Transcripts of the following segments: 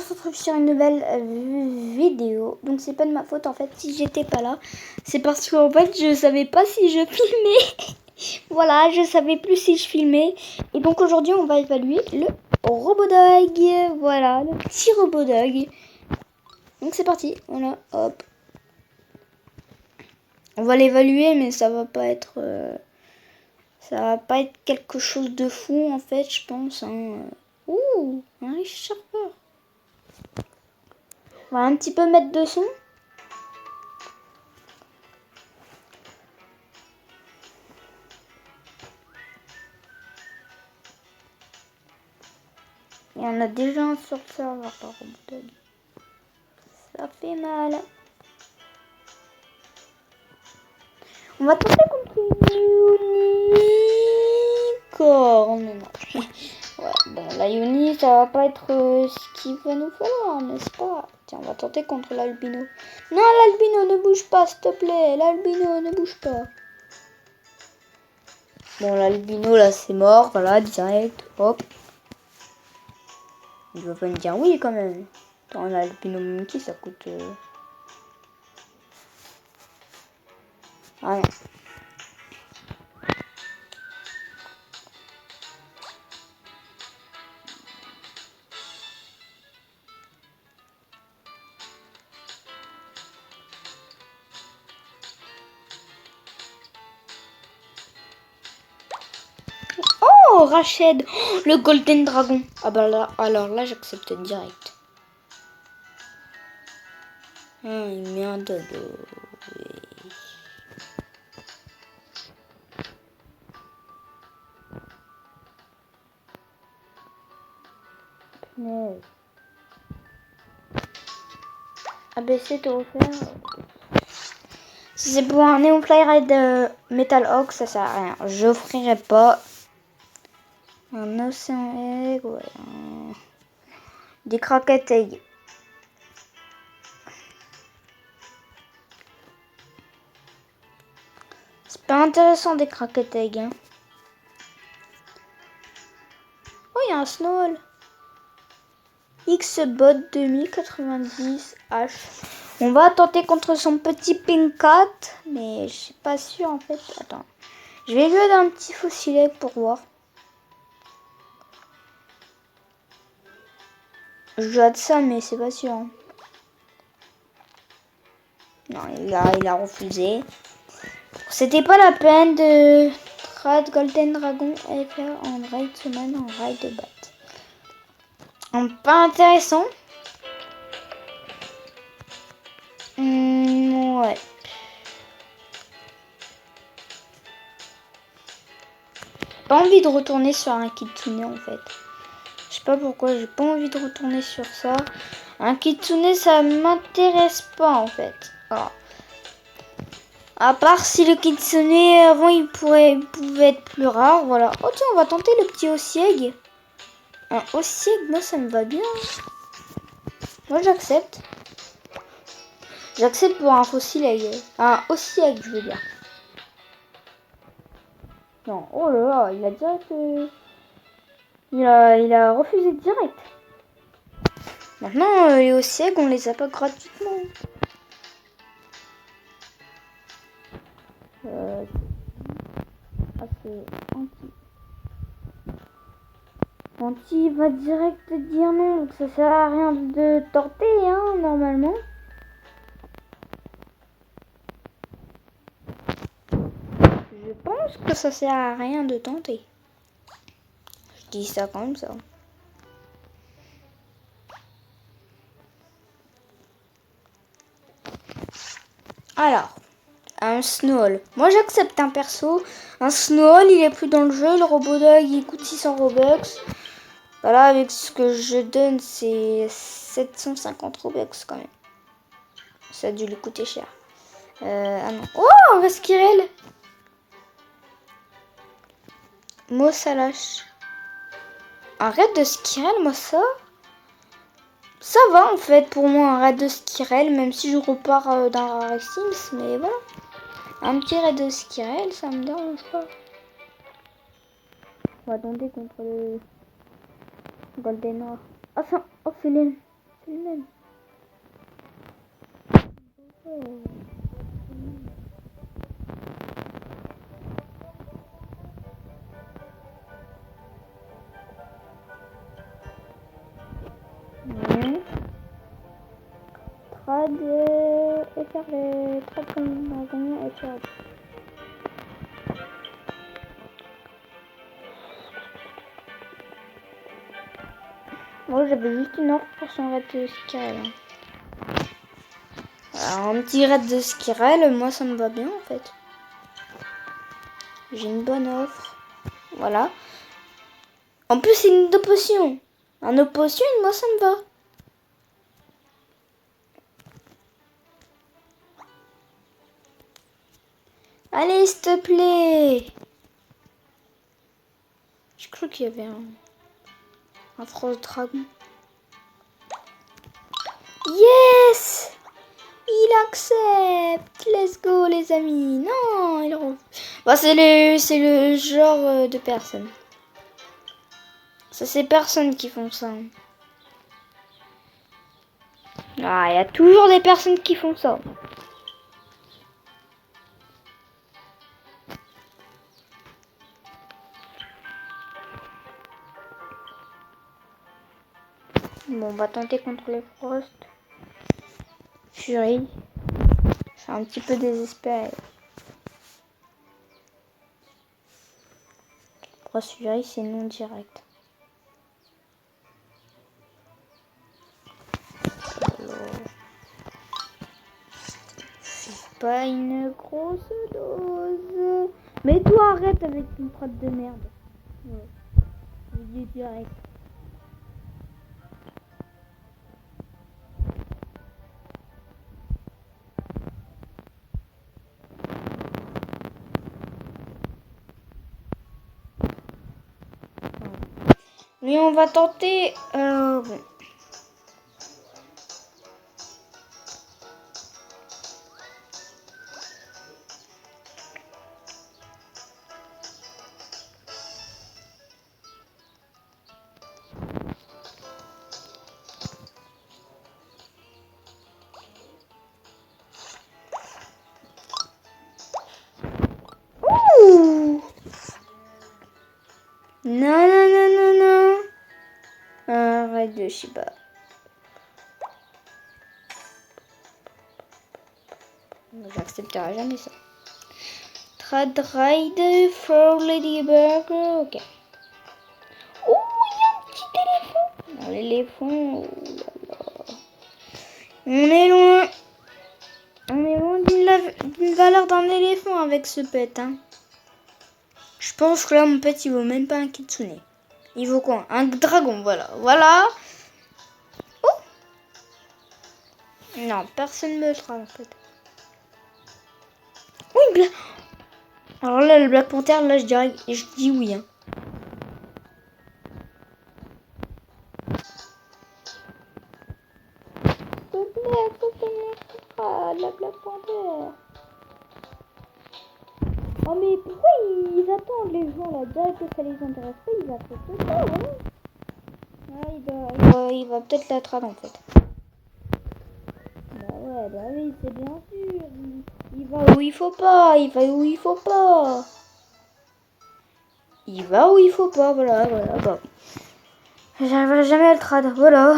on se retrouve sur une nouvelle vidéo. Donc c'est pas de ma faute en fait si j'étais pas là. C'est parce qu'en fait je savais pas si je filmais. Voilà, je savais plus si je filmais. Et donc aujourd'hui on va évaluer le Robodog. Voilà, le petit Robodog. Donc c'est parti. Voilà, hop. On va l'évaluer mais ça va pas être quelque chose de fou en fait, je pense. Hein. Ouh, un riche serveur. On va un petit peu mettre de son. Et on a déjà un sur le serveur par Robodog. Ça fait mal. On va tenter contre une unicorne. Non. Ouais, bon, la uni, ça va pas être ce qu'il va nous falloir, n'est-ce pas? Tiens, on va tenter contre l'albino. Non, l'albino, ne bouge pas, s'il te plaît. L'albino, ne bouge pas. Bon, l'albino, là, c'est mort. Voilà, direct. Hop. Il va pas me dire oui, quand même. Attends, l'albino monkey, ça coûte... Ah non. Oh, Rached, le Golden Dragon. Ah bah là, alors là, j'accepte direct. Ah, il met un dodo. Oui. ABC te offert. Si c'est pour un Neon Fly Red Metal Hawk, ça sert à rien. J'offrirai pas un Océan Egg, ouais. Des Cracket Egg. C'est pas intéressant des Cracket Egg. Hein. Oh, il y a un Snowball. X-Bot 2090 H. On va tenter contre son petit Pink Cat, mais je suis pas sûre en fait. Attends. Je vais lui donner un petit fossilet pour voir. Je hâte ça, mais c'est pas sûr. Hein. Non, il a refusé. C'était pas la peine de trade Golden Dragon et faire en raid semaine en raid de bat. Pas intéressant. Ouais. Pas envie de retourner sur un Kitsune en fait. Je sais pas pourquoi, j'ai pas envie de retourner sur ça. Un Kitsune, ça m'intéresse pas en fait. Alors, à part si le Kitsune avant il pouvait être plus rare, voilà. Oh tiens, on va tenter le petit Osieg. Un Osieg, moi ça me va bien. Moi j'accepte. J'accepte pour un fossile. Un Osieg, je veux dire. Non, oh là là, il a direct... Il a refusé direct. Maintenant, les Osieg, on les a pas gratuitement. Ah, c'est anti. Anti va direct dire non, donc ça sert à rien de tenter, hein, normalement. Je pense que ça sert à rien de tenter. Je dis ça comme ça. Alors, un Snowball. Moi j'accepte un perso. Un Snowball, il est plus dans le jeu. Le Robodog, il coûte 600 Robux. Voilà, avec ce que je donne, c'est 750 Robux quand même. Ça a dû lui coûter cher. Ah non. Oh, un Resquirel. Mossalache. Un raid de Skirel, moi ça va en fait pour moi un raid de Skirel, même si je repars d'un rare Sims, mais voilà. Un petit raid de Skirel, ça me dérange pas. On va tenter contre le Golden Noir. Ah, oh, Céline. C'est le même. Trad et faire les trad comme dragon et faire. Moi j'avais juste une offre pour son raid de Skyrel. Alors un petit raid de Skyrel, moi ça me va bien en fait. J'ai une bonne offre. Voilà. En plus c'est une opposition. Un opposition, moi ça me va. Allez, s'il te plaît. Je crois qu'il y avait un Frost Dragon. Yes! Il accepte. Let's go, les amis. Non, il refuse. Bon, c'est le genre de personne. Ça, c'est personnes qui font ça. Ah, il y a toujours des personnes qui font ça. Bon, on va tenter contre les Frost. Fury. Je suis un petit peu désespéré. Frost Fury, c'est non direct. C'est pas une grosse dose. Mais toi, arrête avec ton prod de merde. Ouais. Je dis direct. Mais on va tenter. Bon. Ouh! Non, non, non, non, non. Arrête de Shiba. J'accepterai jamais ça. Trad Ride for Ladybug. Ok. Oh, il y a un petit éléphant. Non, l'éléphant. Oh là là. On est loin. On est loin d'une valeur d'un éléphant avec ce pet. Hein. Je pense que là, mon pet, il vaut même pas un kitsune. Il vaut quoi? Un dragon, voilà. Voilà. Oh! Non, personne ne me le fera en fait. Oui, alors là, le Black Panther, là, je dis oui. Hein. S'il te plaît, faut que la Black Panther. Oh, mais pourquoi ils attendent les gens là? Direct que ça les intéresse pas, ils acceptent ça, voilà. Ouais, il va peut-être la trad en fait. Bah ouais, bah oui, c'est bien sûr. Il va où il faut pas, il va où il faut pas. Il va où il faut pas, voilà, bah. J'arriverai jamais à le trad, voilà.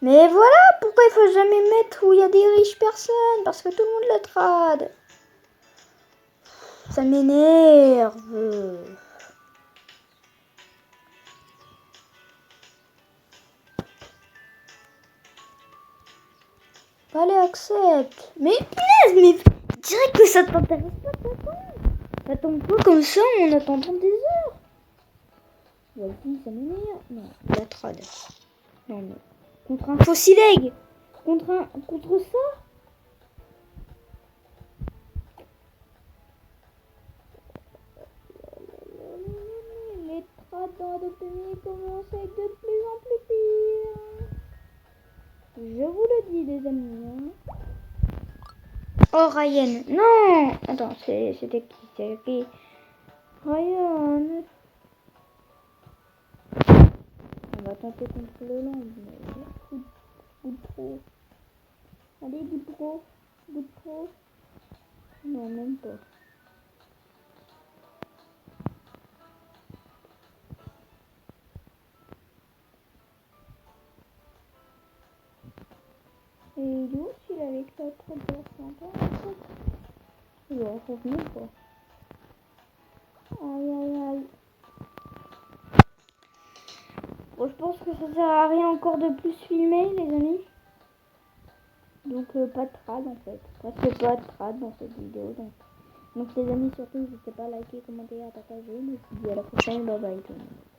Mais voilà pourquoi il faut jamais mettre où il y a des riches personnes, parce que tout le monde le trad. Ça m'énerve. Allez, accepte. Mais punaise, mais dirais que ça t'intéresse pas, t'attends pas comme ça en attendant des heures. Vas-y, ça m'énerve. Non, la trad. Non, mais contre un fossile egg. Contre ça. Les trades dans Adoptemi commencent à être de plus en plus pire. Je vous le dis, les amis. Hein. Oh, Ryan. Non. Attends, c'était qui? C'est qui? Ryan. On va tenter contre le land. Mais... Good pro. Allez, good pro. Good pro. Non, même pas. Et d'où il avec l'autre personne? Il va revenir quoi. Aïe aïe aïe. Bon, je pense que ça sert à rien encore de plus filmer les amis. Donc pas de trad en fait. Presque pas de trad dans cette vidéo. Donc les amis surtout n'hésitez pas à liker, commenter, à partager. Et puis à la prochaine, bye bye tout le monde.